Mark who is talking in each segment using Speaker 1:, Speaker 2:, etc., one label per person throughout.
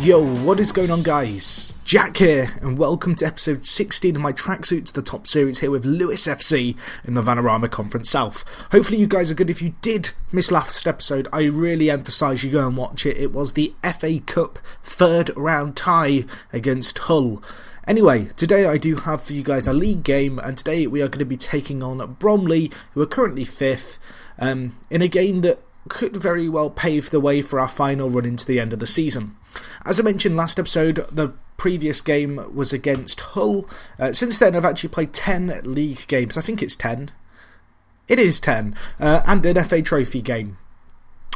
Speaker 1: Yo, what is going on, guys? Jack here, and welcome to episode 16 of my Tracksuit to the Top series here with Lewis FC in the Vanarama Conference South. Hopefully you guys are good. If you did miss last episode, I really emphasise you go and watch it. It was the FA Cup third round tie against Hull. Anyway, today I do have for you guys a league game, and today we are going to be taking on Bromley, who are currently 5th, in a game that could very well pave the way for our final run into the end of the season. As I mentioned last episode, the previous game was against Hull. Since then I've actually played 10 league games. I think it's 10. It is 10. And an FA Trophy game.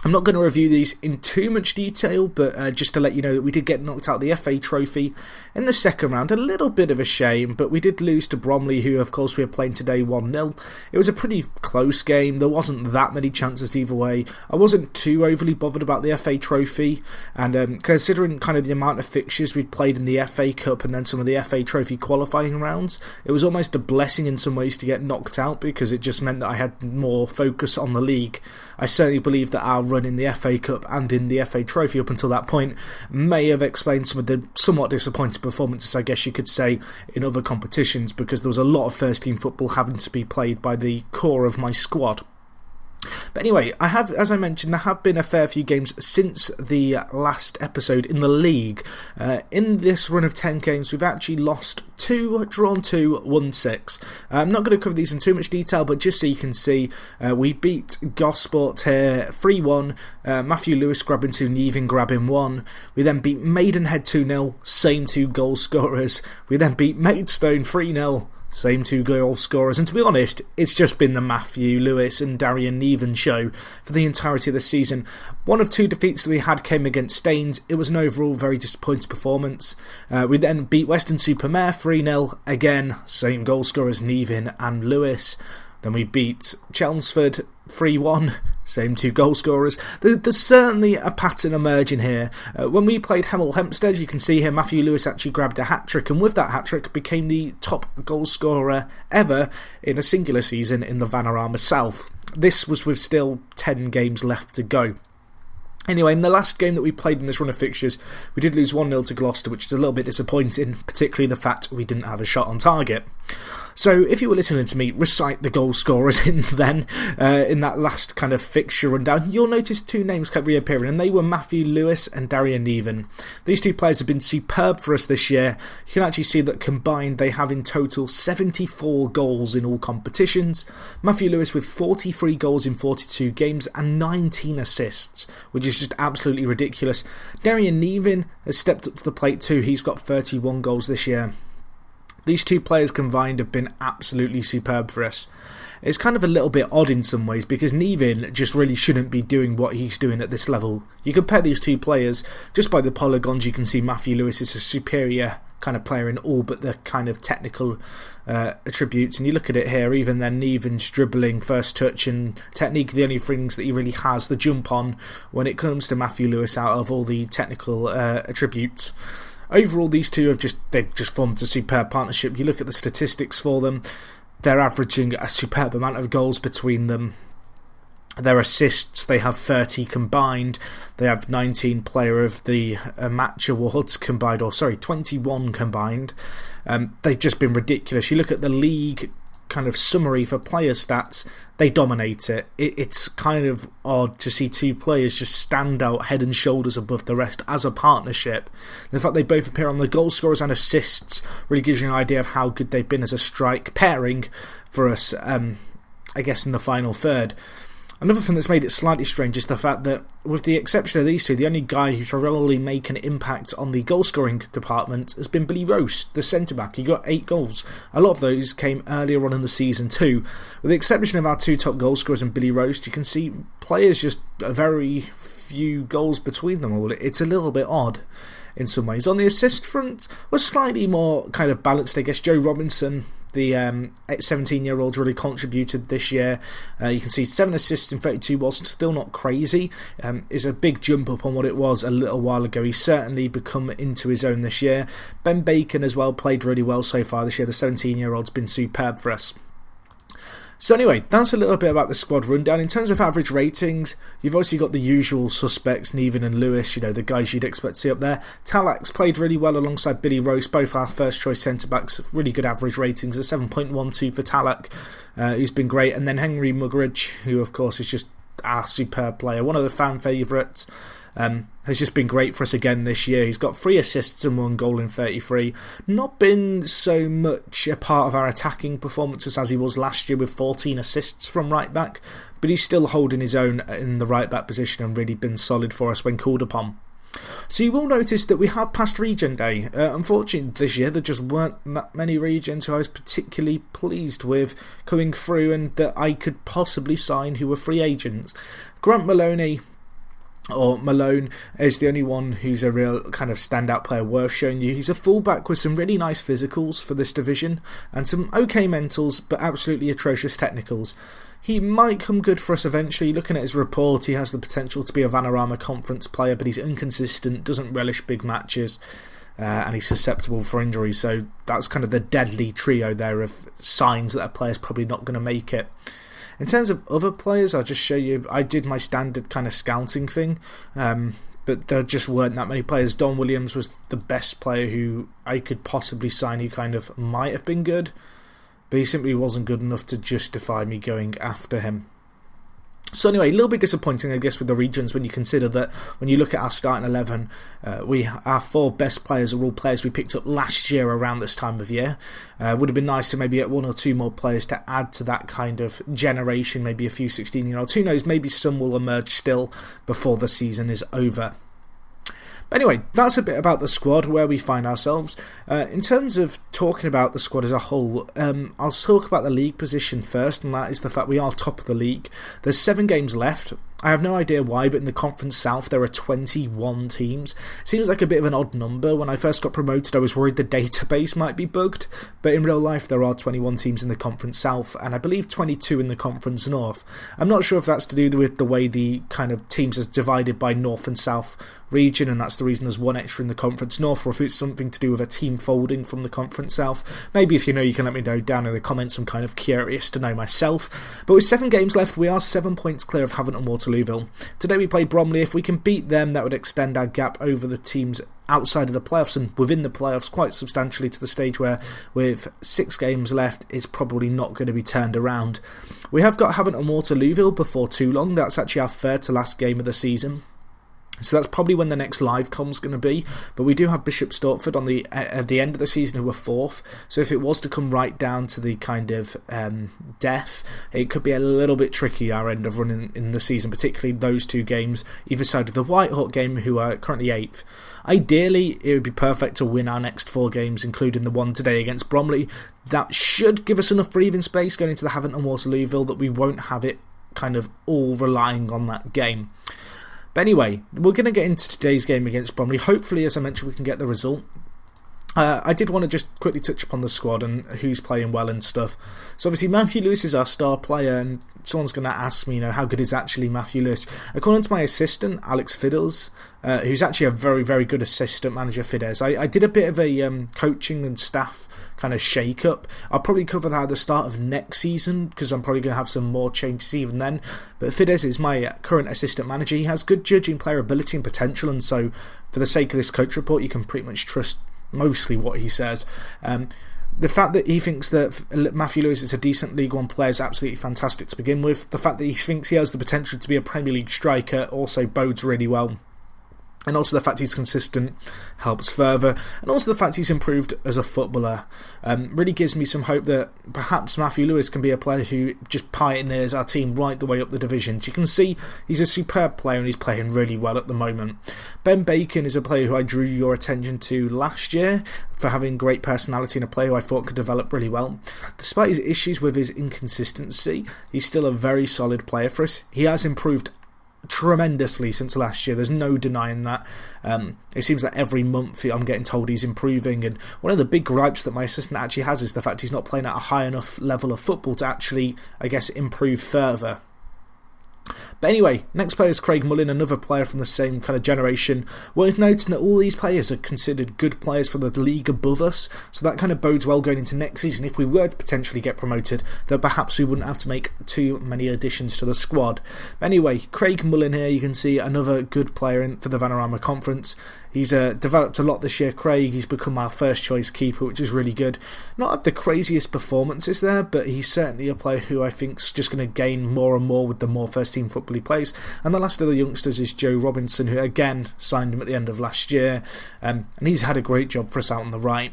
Speaker 1: I'm not going to review these in too much detail, but just to let you know that we did get knocked out of the FA Trophy in the second round. A little bit of a shame, but we did lose to Bromley, who of course we are playing today 1-0. It was a pretty close game. There wasn't that many chances either way. I wasn't too overly bothered about the FA Trophy, and considering kind of the amount of fixtures we'd played in the FA Cup and then some of the FA Trophy qualifying rounds, it was almost a blessing in some ways to get knocked out, because it just meant that I had more focus on the league. I certainly believe that our run in the FA Cup and in the FA Trophy up until that point may have explained some of the somewhat disappointing performances, I guess you could say, in other competitions, because there was a lot of first team football having to be played by the core of my squad. But anyway, as I mentioned, there have been a fair few games since the last episode in the league. In this run of 10 games, we've actually lost 2, drawn 2, won 6. I'm not going to cover these in too much detail, but just so you can see, we beat Gosport here 3-1, Matthew Lewis grabbing 2, Nevin grabbing 1. We then beat Maidenhead 2-0, same 2 goal scorers. We then beat Maidstone 3-0. Same 2 goal scorers, and to be honest, it's just been the Matthew Lewis and Darian Neven show for the entirety of the season. One of 2 defeats that we had came against Staines. It was an overall very disappointing performance. We then beat Weston-super-Mare 3-0, again, same goal scorers, Neven and Lewis. Then we beat Chelmsford 3-1, same 2 goal scorers. There's certainly a pattern emerging here. When we played Hemel Hempstead, you can see here Matthew Lewis actually grabbed a hat-trick, and with that hat-trick became the top goal scorer ever in a singular season in the Vanarama South. This was with still 10 games left to go. Anyway, in the last game that we played in this run of fixtures, we did lose 1-0 to Gloucester, which is a little bit disappointing, particularly the fact we didn't have a shot on target. So, if you were listening to me recite the goal scorers in that last kind of fixture rundown, you'll notice 2 names kept reappearing, and they were Matthew Lewis and Darian Neven. These 2 players have been superb for us this year. You can actually see that combined they have in total 74 goals in all competitions. Matthew Lewis with 43 goals in 42 games and 19 assists, which is just absolutely ridiculous. Darian Neven has stepped up to the plate too. He's got 31 goals this year. These 2 players combined have been absolutely superb for us. It's kind of a little bit odd in some ways, because Nevin just really shouldn't be doing what he's doing at this level. You compare these 2 players, just by the polygons you can see Matthew Lewis is a superior kind of player in all but the kind of technical attributes, and you look at it here, even then Neven's dribbling, first touch and technique, the only things that he really has, the jump on when it comes to Matthew Lewis out of all the technical attributes. Overall, these 2 they've just formed a superb partnership. You look at the statistics for them, they're averaging a superb amount of goals between them. Their assists, they have 30 combined. They have 19 player of the match awards combined, 21 combined. They've just been ridiculous. You look at the league kind of summary for player stats, they dominate it. It's kind of odd to see 2 players just stand out head and shoulders above the rest as a partnership. The fact they both appear on the goal scorers and assists really gives you an idea of how good they've been as a strike pairing for us, I guess, in the final third. Another thing that's made it slightly strange is the fact that, with the exception of these 2, the only guy who's really make an impact on the goal-scoring department has been Billy Roast, the centre-back. He got 8 goals. A lot of those came earlier on in the season too. With the exception of our 2 top goal scorers and Billy Roast, you can see players just a very few goals between them all. It's a little bit odd in some ways. On the assist front, was slightly more kind of balanced, I guess. Joe Robinson, the 17-year-old, really contributed this year. You can see 7 assists in 32, whilst still not crazy. Is a big jump up on what it was a little while ago. He's certainly become into his own this year. Ben Bacon as well played really well so far this year. The 17-year-old's been superb for us. So anyway, that's a little bit about the squad rundown. In terms of average ratings, you've obviously got the usual suspects, Neven and Lewis, the guys you'd expect to see up there. Talak's played really well alongside Billy Rose, both our first choice centre-backs, really good average ratings, a 7.12 for Talak, who's been great. And then Henry Muggeridge, who of course is just our superb player, one of the fan favourites. Has just been great for us again this year. He's got 3 assists and 1 goal in 33. Not been so much a part of our attacking performances as he was last year with 14 assists from right back, but he's still holding his own in the right back position and really been solid for us when called upon. So you will notice that we have passed Region Day. Unfortunately this year there just weren't that many regions who I was particularly pleased with coming through and that I could possibly sign who were free agents. Grant Maloney, or Malone, is the only one who's a real kind of standout player worth showing you. He's a fullback with some really nice physicals for this division and some okay mentals but absolutely atrocious technicals. He might come good for us eventually. Looking at his report, he has the potential to be a Vanarama Conference player, but he's inconsistent, doesn't relish big matches, and he's susceptible for injuries. So that's kind of the deadly trio there of signs that a player's probably not going to make it. In terms of other players, I'll just show you, I did my standard kind of scouting thing, but there just weren't that many players. Don Williams was the best player who I could possibly sign who kind of might have been good, but he simply wasn't good enough to justify me going after him. So anyway, a little bit disappointing I guess with the regions when you consider that when you look at our starting 11, our 4 best players are all players we picked up last year around this time of year. Would have been nice to maybe get 1 or 2 more players to add to that kind of generation, maybe a few 16-year-olds. Who knows, maybe some will emerge still before the season is over. Anyway, that's a bit about the squad, where we find ourselves. In terms of talking about the squad as a whole, I'll talk about the league position first, and that is the fact we are top of the league. There's 7 games left. I have no idea why, but in the Conference South there are 21 teams. Seems like a bit of an odd number. When I first got promoted I was worried the database might be bugged, but in real life there are 21 teams in the Conference South and I believe 22 in the Conference North. I'm not sure if that's to do with the way the kind of teams are divided by North and South region and that's the reason there's 1 extra in the Conference North, or if it's something to do with a team folding from the Conference South. Maybe if you know you can let me know down in the comments. I'm kind of curious to know myself. But with 7 games left we are 7 points clear of Havant and Waterlooville. Today we played Bromley. If we can beat them, that would extend our gap over the teams outside of the playoffs and within the playoffs quite substantially, to the stage where with 6 games left it's probably not going to be turned around. We have got Havant and Waterlooville before too long. That's actually our 3rd to last game of the season. So that's probably when the next live com's going to be. But we do have Bishop Stortford at the end of the season who are 4th. So if it was to come right down to the kind of death, it could be a little bit tricky our end of running in the season, particularly those 2 games, either side of the Whitehawk game, who are currently 8th. Ideally, it would be perfect to win our next 4 games, including the one today against Bromley. That should give us enough breathing space going into the Havant and Waterlooville that we won't have it kind of all relying on that game. But anyway, we're going to get into today's game against Bromley. Hopefully, as I mentioned, we can get the result. I did want to just quickly touch upon the squad and who's playing well and stuff. So obviously Matthew Lewis is our star player, and someone's going to ask me, how good is actually Matthew Lewis? According to my assistant, Alex Fiddles, who's actually a very, very good assistant manager, Fidesz. I did a bit of a coaching and staff kind of shake-up. I'll probably cover that at the start of next season, because I'm probably going to have some more changes even then. But Fidesz is my current assistant manager. He has good judging player ability and potential, and so for the sake of this coach report, you can pretty much trust mostly what he says. The fact that he thinks that Matthew Lewis is a decent League One player is absolutely fantastic to begin with. The fact that he thinks he has the potential to be a Premier League striker also bodes really well. And also the fact he's consistent helps further. And also the fact he's improved as a footballer really gives me some hope that perhaps Matthew Lewis can be a player who just pioneers our team right the way up the divisions. You can see he's a superb player and he's playing really well at the moment. Ben Bacon is a player who I drew your attention to last year for having great personality and a player who I thought could develop really well. Despite his issues with his inconsistency, he's still a very solid player for us. He has improved tremendously since last year. There's no denying that. It seems that every month I'm getting told he's improving, and one of the big gripes that my assistant actually has is the fact he's not playing at a high enough level of football to actually, I guess, improve further. But anyway, next player is Craig Mullin, another player from the same kind of generation. Worth noting that all these players are considered good players for the league above us, so that kind of bodes well going into next season. If we were to potentially get promoted, then perhaps we wouldn't have to make too many additions to the squad. But anyway, Craig Mullin here, you can see another good player for the Vanarama Conference. He's developed a lot this year, Craig. He's become our first choice keeper, which is really good. Not had the craziest performances there, but he's certainly a player who I think's just going to gain more and more with the more first team football he plays. And the last of the youngsters is Joe Robinson, who again signed him at the end of last year, and he's had a great job for us out on the right.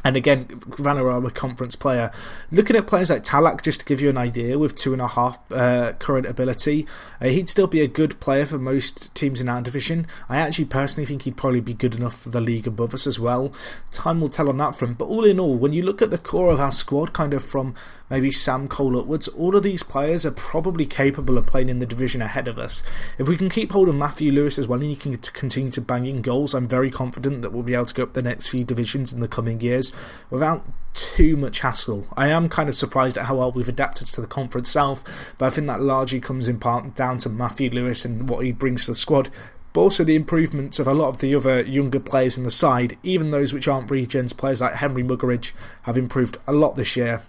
Speaker 1: And again, Vanarama Conference player. Looking at players like Talak, just to give you an idea, with 2.5 current ability, he'd still be a good player for most teams in our division. I actually personally think he'd probably be good enough for the league above us as well. Time will tell on that front. But all in all, when you look at the core of our squad, kind of from maybe Sam Cole upwards, all of these players are probably capable of playing in the division ahead of us. If we can keep hold of Matthew Lewis as well, and he can continue to bang in goals, I'm very confident that we'll be able to go up the next few divisions in the coming years without too much hassle. I am kind of surprised at how well we've adapted to the Conference South, but I think that largely comes in part down to Matthew Lewis and what he brings to the squad, but also the improvements of a lot of the other younger players in the side. Even those which aren't regens, players like Henry Muggeridge have improved a lot this year.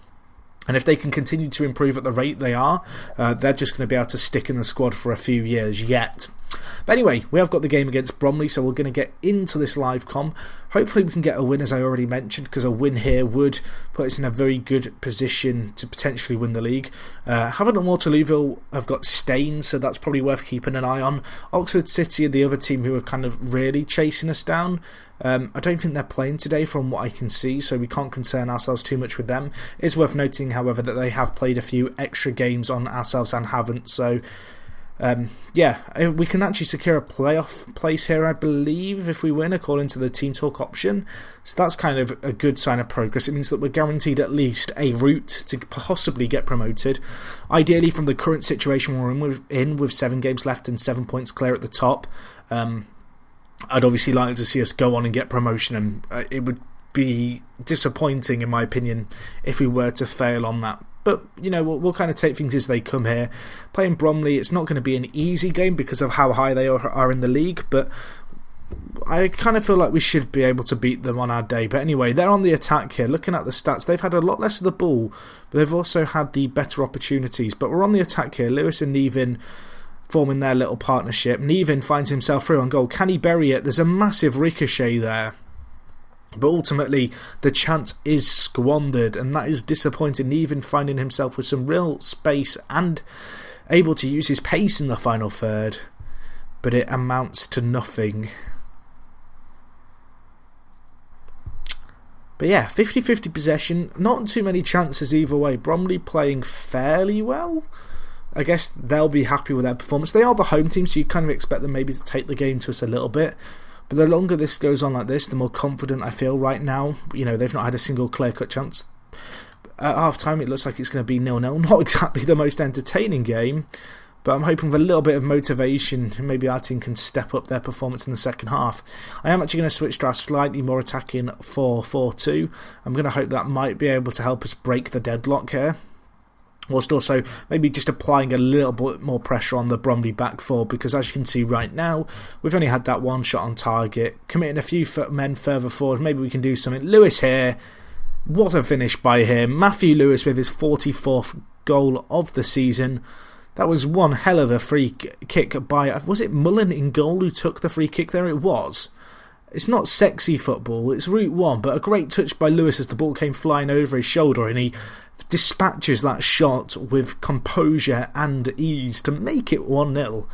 Speaker 1: And if they can continue to improve at the rate they are, they're just going to be able to stick in the squad for a few years yet. But anyway, we have got the game against Bromley, so we're going to get into this live com. Hopefully we can get a win, as I already mentioned, because a win here would put us in a very good position to potentially win the league. Havant and Waterlooville have got Staines, so that's probably worth keeping an eye on. Oxford City are the other team who are kind of really chasing us down. I don't think they're playing today from what I can see, so we can't concern ourselves too much with them. It's worth noting, however, that they have played a few extra games on ourselves and haven't, so yeah, we can actually secure a playoff place here, I believe, if we win, according to the Team Talk option. So that's kind of a good sign of progress. It means that we're guaranteed at least a route to possibly get promoted. Ideally, from the current situation we're in with 7 games left and 7 points clear at the top, I'd obviously like to see us go on and get promotion, and it would be disappointing, in my opinion, if we were to fail on that. But, you know, we'll kind of take things as they come here. Playing Bromley, it's not going to be an easy game because of how high they are in the league, but I kind of feel like we should be able to beat them on our day. But anyway, they're on the attack here. Looking at the stats, they've had a lot less of the ball, but they've also had the better opportunities. But we're on the attack here. Lewis and Nevin forming their little partnership. Nevin finds himself through on goal. Can he bury it? There's a massive ricochet there. But ultimately, the chance is squandered, and that is disappointing. Even finding himself with some real space and able to use his pace in the final third, but it amounts to nothing. But yeah, 50-50 possession, not too many chances either way. Bromley playing fairly well. I guess they'll be happy with their performance. They are the home team, so you kind of expect them maybe to take the game to us a little bit. But the longer this goes on like this, the more confident I feel right now. You know, they've not had a single clear-cut chance. At half-time, it looks like it's going to be 0-0. Not exactly the most entertaining game, but I'm hoping with a little bit of motivation, maybe our team can step up their performance in the second half. I am actually going to switch to our slightly more attacking 4-4-2. I'm going to hope that might be able to help us break the deadlock here, whilst also maybe just applying a little bit more pressure on the Bromley back four, because as you can see right now, we've only had that one shot on target, committing a few men further forward. Maybe we can do something. Lewis here, what a finish by him. Matthew Lewis with his 44th goal of the season. That was one hell of a free kick by, was it Mullin in goal who took the free kick there? It was. It's not sexy football, it's Route 1, but a great touch by Lewis as the ball came flying over his shoulder, and he dispatches that shot with composure and ease to make it 1-0.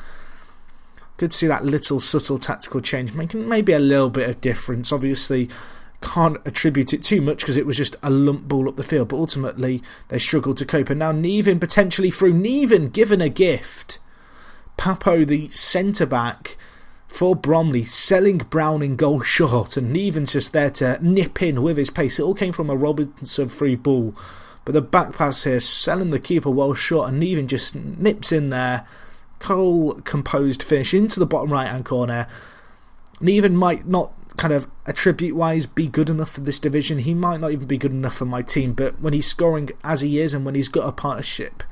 Speaker 1: Good to see that little subtle tactical change, making maybe a little bit of difference. Obviously, can't attribute it too much because it was just a lump ball up the field, but ultimately they struggled to cope. And now Nevin potentially through. Nevin given a gift. Papo, the centre-back for Bromley, selling Brown in goal short, and Nevin's just there to nip in with his pace. It all came from a Robinson free ball, but the back pass here, selling the keeper well short, and Nevin just nips in there. Cool, composed finish into the bottom right-hand corner. Nevin might not kind of attribute-wise be good enough for this division. He might not even be good enough for my team, but when he's scoring as he is and when he's got a partnership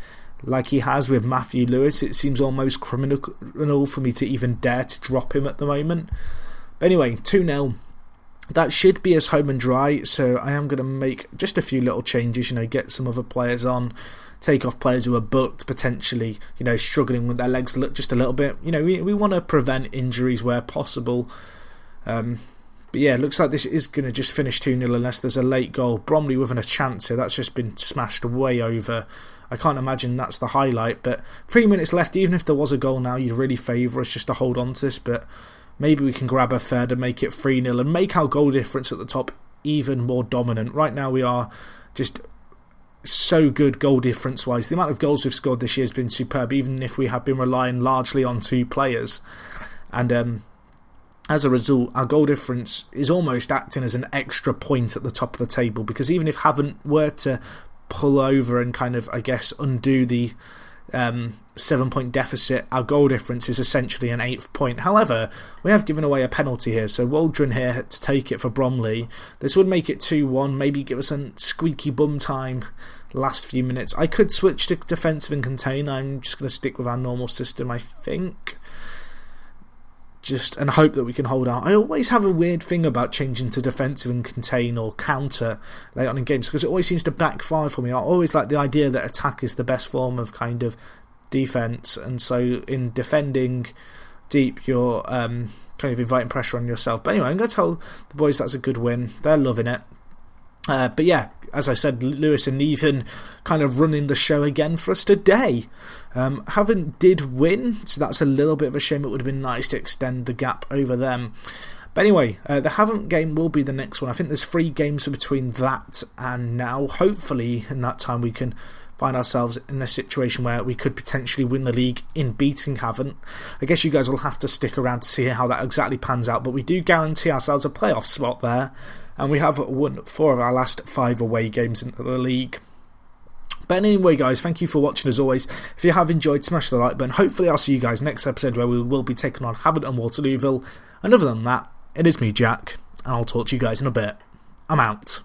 Speaker 1: like he has with Matthew Lewis, it seems almost criminal for me to even dare to drop him at the moment. But anyway, 2-0. That should be us home and dry, so I am going to make just a few little changes, get some other players on, take off players who are booked, potentially, struggling with their legs just a little bit. We want to prevent injuries where possible. But yeah, it looks like this is going to just finish 2-0 unless there's a late goal. Bromley with a chance here, that's just been smashed way over. I can't imagine that's the highlight, but 3 minutes left. Even if there was a goal now, you'd really favour us just to hold on to this, but maybe we can grab a third and make it 3-0 and make our goal difference at the top even more dominant. Right now we are just so good goal difference wise. The amount of goals we've scored this year has been superb, even if we have been relying largely on 2 players. And as a result, our goal difference is almost acting as an extra point at the top of the table, because even if Havant were to pull over and kind of, I guess, undo the 7-point deficit, our goal difference is essentially an 8th point. However, we have given away a penalty here, so Waldron here to take it for Bromley. This would make it 2-1, maybe give us a squeaky bum time last few minutes. I could switch to defensive and contain. I'm just going to stick with our normal system, I think. And hope that we can hold out. I always have a weird thing about changing to defensive and contain or counter late on in games, because it always seems to backfire for me. I always like the idea that attack is the best form of kind of defence, and so in defending deep you're kind of inviting pressure on yourself. But anyway, I'm going to tell the boys that's a good win. They're loving it. But yeah, as I said, Lewis and Neven kind of running the show again for us today. Haven't did win, so that's a little bit of a shame. It would have been nice to extend the gap over them. But anyway, the Haven't game will be the next one. I think there's 3 games between that and now. Hopefully in that time we can find ourselves in a situation where we could potentially win the league in beating Haven't. I guess you guys will have to stick around to see how that exactly pans out, but we do guarantee ourselves a playoff spot there, and we have won 4 of our last 5 away games into the league. But anyway guys, thank you for watching as always. If you have enjoyed, smash the like button. Hopefully I'll see you guys next episode, where we will be taking on Haven't and Waterlooville. And other than that, it is me, Jack, and I'll talk to you guys in a bit. I'm out.